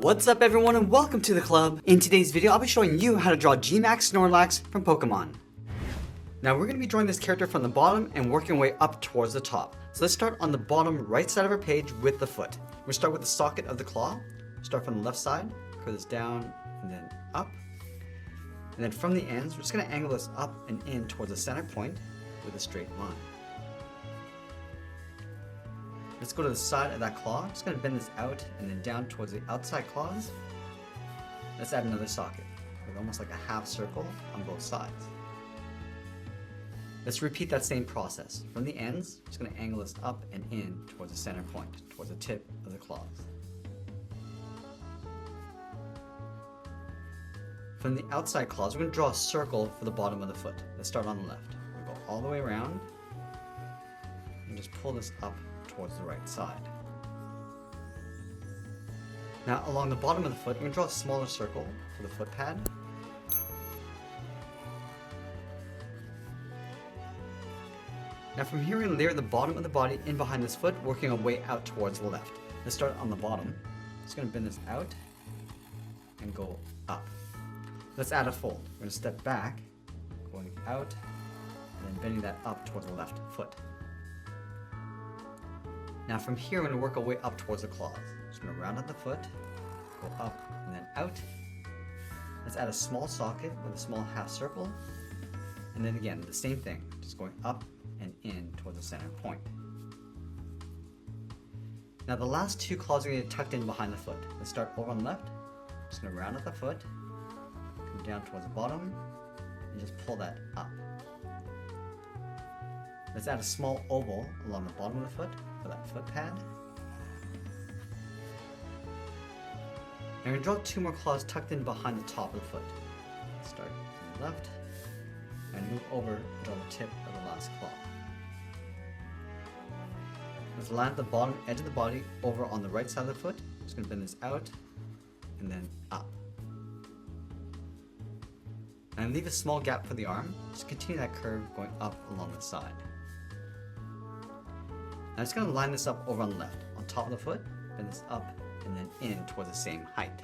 What's up everyone and welcome to the club. In today's video I'll be showing you how to draw GMAX Snorlax from Pokemon. Now we're going to be drawing this character from the bottom and working our way up towards the top. So let's start on the bottom right side of our page with the foot. We'll start with the socket of the claw. Start from the left side, curve this down and then up. And then from the ends we're just going to angle this up and in towards the center point with a straight line. Let's go to the side of that claw. Just going to bend this out and then down towards the outside claws. Let's add another socket with almost like a half circle on both sides. Let's repeat that same process. From the ends, just going to angle this up and in towards the center point, towards the tip of the claws. From the outside claws, we're going to draw a circle for the bottom of the foot. Let's start on the left. We'll go all the way around and just pull this up towards the right side. Now along the bottom of the foot, we're going to draw a smaller circle for the foot pad. Now from here we're going to layer the bottom of the body in behind this foot, working our way out towards the left. Let's start on the bottom. Just going to bend this out and go up. Let's add a fold. We're going to step back, going out, and then bending that up towards the left foot. Now from here, we're going to work our way up towards the claws. Just going to round out the foot, go up and then out. Let's add a small socket with a small half circle. And then again, the same thing, just going up and in towards the center point. Now the last two claws are going to get tucked in behind the foot. Let's start over on the left. Just going to round out the foot, come down towards the bottom, and just pull that up. Let's add a small oval along the bottom of the foot for that foot pad. Now we're going to draw two more claws tucked in behind the top of the foot. Start from the left and move over and draw the tip of the last claw. Let's land the bottom edge of the body over on the right side of the foot. Just going to bend this out and then up. And leave a small gap for the arm. Just continue that curve going up along the side. Now I'm just going to line this up over on the left, on top of the foot, bend this up and then in towards the same height.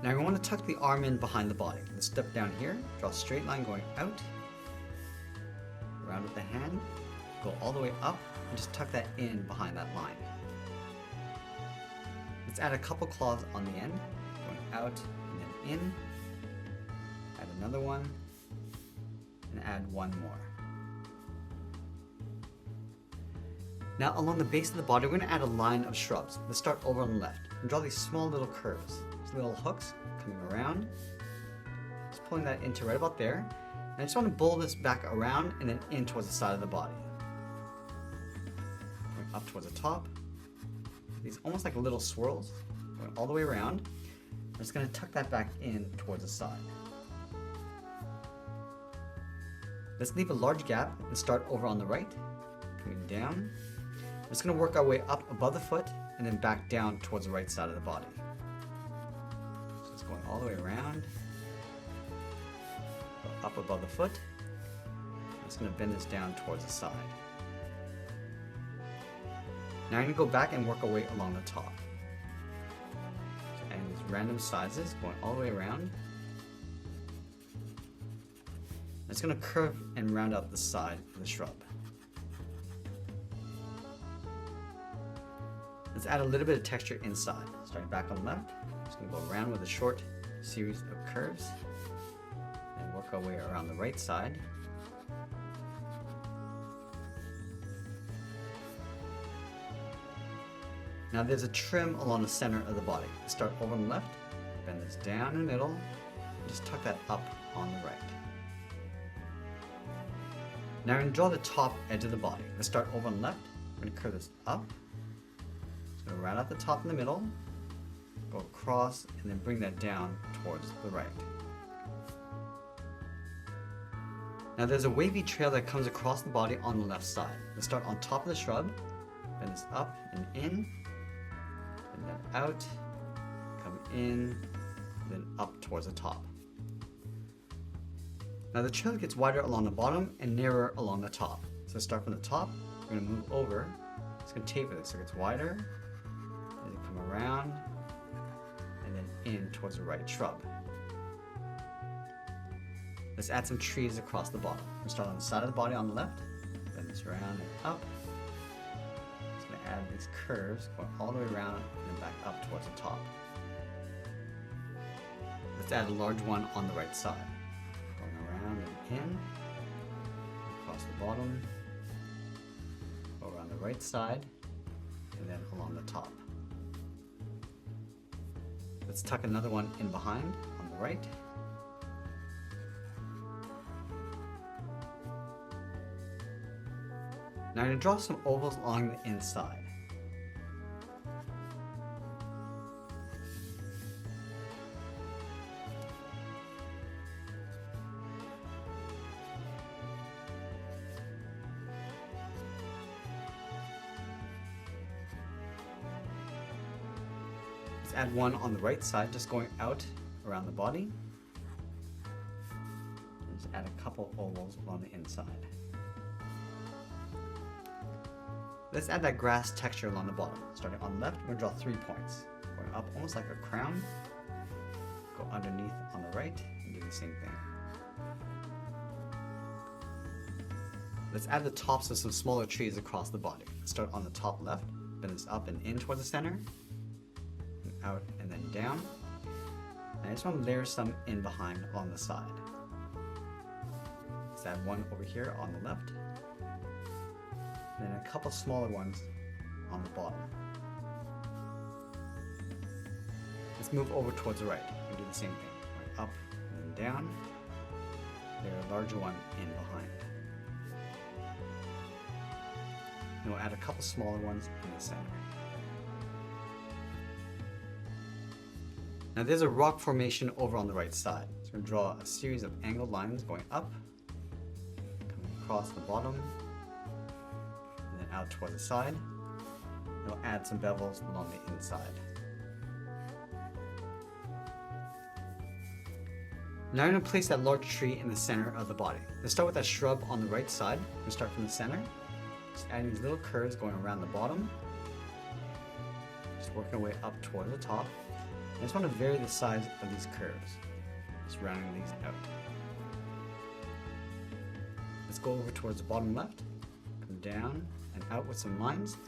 Now we want to tuck the arm in behind the body. Let's step down here, draw a straight line going out, round with the hand, go all the way up and just tuck that in behind that line. Let's add a couple claws on the end, going out and then in, add another one, and add one more. Now along the base of the body, we're going to add a line of shrubs. Let's start over on the left and draw these small little curves. These little hooks coming around. Just pulling that into right about there. And I just want to pull this back around and then in towards the side of the body. Going up towards the top. These almost like little swirls going all the way around. I'm just going to tuck that back in towards the side. Let's leave a large gap and start over on the right. Coming down. We're just going to work our way up above the foot and then back down towards the right side of the body. So it's going all the way around. Go up above the foot. I'm just going to bend this down towards the side. Now I'm going to go back and work our way along the top. So adding these random sizes going all the way around. It's going to curve and round out the side of the shrub. Let's add a little bit of texture inside. Starting back on the left, just going to go around with a short series of curves and work our way around the right side. Now there's a trim along the center of the body. Start over on the left, bend this down in the middle, and just tuck that up on the right. Now we're going to draw the top edge of the body. Let's start over on the left. We're going to curve this up. Just going to round out the top in the middle, go across, and then bring that down towards the right. Now there's a wavy trail that comes across the body on the left side. Let's start on top of the shrub, bend this up and in, and then out, come in, and then up towards the top. Now the trail gets wider along the bottom and narrower along the top. So start from the top, we're going to move over. It's going to taper this so it gets wider, and then come around. towards the right shrub. Let's add some trees across the bottom. We'll start on the side of the body on the left, bend this around and up. Just going to add these curves going all the way around and then back up towards the top. Let's add a large one on the right side. Going around and in, across the bottom, over on the right side, and then along the top. Let's tuck another one in behind on the right. Now I'm going to draw some ovals along the inside. Let's add one on the right side, just going out around the body. And just add a couple ovals along the inside. Let's add that grass texture along the bottom. Starting on the left, we're going to draw 3 points. Going up almost like a crown. Go underneath on the right and do the same thing. Let's add the tops of some smaller trees across the body. Start on the top left, bend this up and in towards the center. And out and then down. And I just want to layer some in behind along the side. Let's add one over here on the left. And then a couple smaller ones on the bottom. Let's move over towards the right and do the same thing. Going up and then down. Layer a larger one in behind. And we'll add a couple smaller ones in the center. Now there's a rock formation over on the right side. So we're going to draw a series of angled lines going up, coming across the bottom, and then out toward the side. And we'll add some bevels along the inside. Now I'm going to place that large tree in the center of the body. Let's start with that shrub on the right side. We'll start from the center. Just adding these little curves going around the bottom. Just working our way up toward the top. I just want to vary the size of these curves. Just rounding these out. Let's go over towards the bottom left. Come down and out with some lines.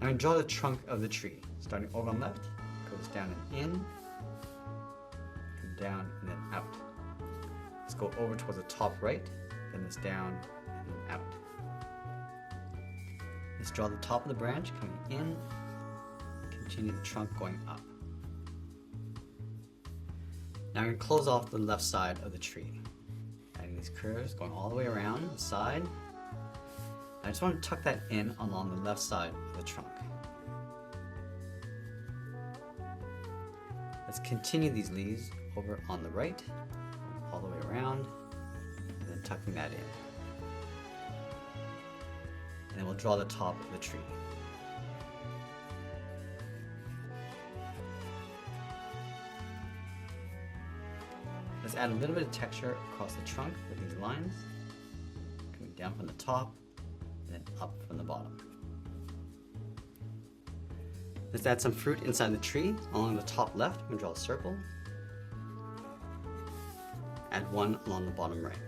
I'm going to draw the trunk of the tree. Starting over on left, goes down and in. Come down and then out. Let's go over towards the top right. Bend this down and then out. Let's draw the top of the branch coming in. Continue the trunk going up. Now I'm going to close off the left side of the tree. Adding these curves going all the way around the side. I just want to tuck that in along the left side of the trunk. Let's continue these leaves over on the right, all the way around, and then tucking that in. And then we'll draw the top of the tree. Let's add a little bit of texture across the trunk with these lines, coming down from the top and then up from the bottom. Let's add some fruit inside the tree. Along the top left, I'm going to draw a circle. Add one along the bottom right.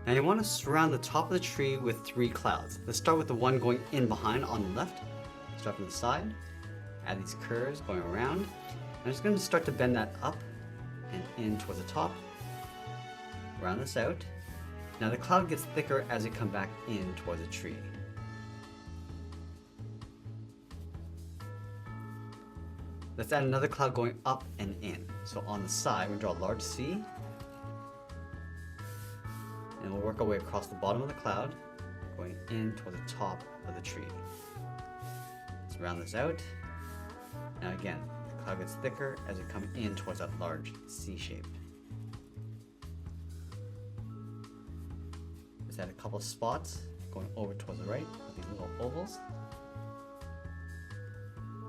Now you want to surround the top of the tree with 3 clouds. Let's start with the one going in behind on the left. Start from the side. Add these curves going around. I'm just going to start to bend that up and in towards the top. Round this out. Now the cloud gets thicker as it comes back in towards the tree. Let's add another cloud going up and in. So on the side, we're going to draw a large C. And we'll work our way across the bottom of the cloud, going in toward the top of the tree. Let's round this out. Now again, the cloud gets thicker as it comes in towards that large C shape. Let's add a couple of spots going over towards the right with these little ovals.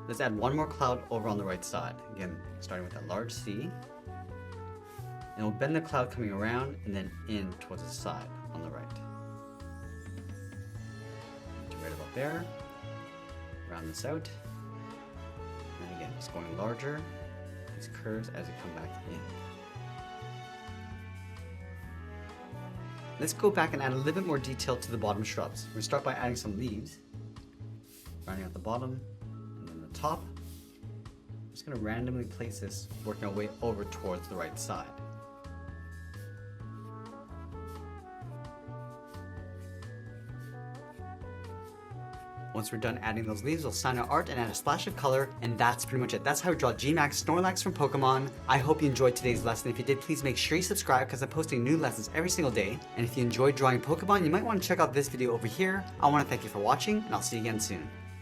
Let's add one more cloud over on the right side. Again, starting with that large C. And we'll bend the cloud coming around and then in towards the side on the right. To right about there. Round this out. again, just going larger, these curves as they come back in. Let's go back and add a little bit more detail to the bottom shrubs. We're going to start by adding some leaves, rounding out the bottom, and then the top. I'm just going to randomly place this, working our way over towards the right side. Once we're done adding those leaves, we'll sign our art and add a splash of color, and that's pretty much it. That's how we draw GMAX Snorlax from Pokemon. I hope you enjoyed today's lesson. If you did, please make sure you subscribe because I'm posting new lessons every single day. And if you enjoyed drawing Pokemon, you might want to check out this video over here. I want to thank you for watching, and I'll see you again soon.